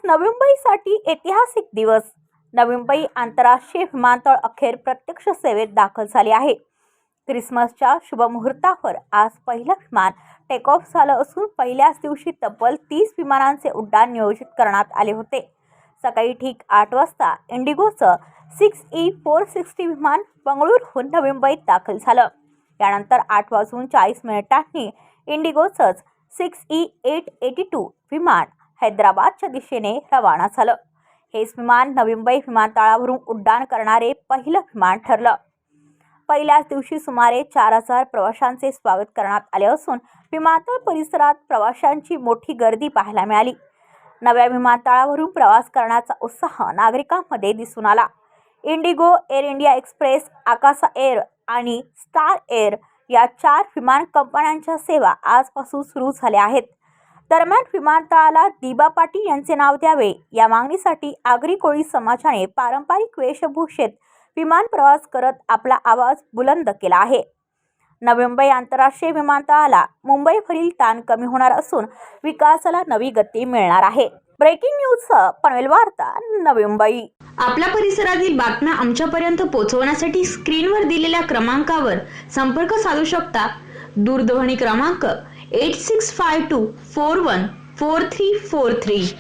नवी मुंबईसाठी ऐतिहासिक दिवस. नवी मुंबई आंतरराष्ट्रीय विमानतळ अखेर प्रत्यक्ष सेवेत दाखल झाले आहे. क्रिसमसच्या शुभमुहूर्तावर आज पहिलं विमान टेक ऑफ झालं असून पहिल्याच दिवशी तब्बल 30 विमानांचे उड्डाण नियोजित करण्यात आले होते. सकाळी ठीक 8 वाजता इंडिगोचं 6E460 विमान बंगळुरूहून नवी मुंबईत दाखल झालं. यानंतर 8:40 इंडिगोचं 6E882 विमान हैदराबादच्या दिशेने रवाना झालं. हेच विमान नवी मुंबई विमानतळावरून उड्डाण करणारे पहिलं विमान ठरलं. पहिल्याच दिवशी सुमारे 4000 प्रवाशांचे स्वागत करण्यात आले असून विमानतळ परिसरात प्रवाशांची मोठी गर्दी पाहायला मिळाली. नव्या विमानतळावरून प्रवास करण्याचा उत्साह नागरिकांमध्ये दिसून आला. IndiGo, Air India Express, Akasa Air आणि स्टार एअर या 4 विमान कंपन्यांच्या सेवा आजपासून सुरू झाल्या आहेत. दरम्यान विमानतळाला दिबा पाटील यांचे नाव द्यावे या मागणीसाठी आगरी कोळी समाजाने पारंपरिक वेशभूषेत विमान प्रवास करत आपला आवाज बुलंद केला आहे. नवी मुंबई आंतरराष्ट्रीय विमानतळाला मुंबईवरील ताण कमी होणार असून विकासाला नवी गती मिळणार आहे. ब्रेकिंग न्यूजसह पनवेल वार्ता, नवी मुंबई. आपल्या परिसरातील बातम्या आमच्यापर्यंत पोहोचवण्यासाठी स्क्रीनवर दिलेल्या क्रमांकावर संपर्क साधू शकता. दूरध्वनी क्रमांक 8652414343.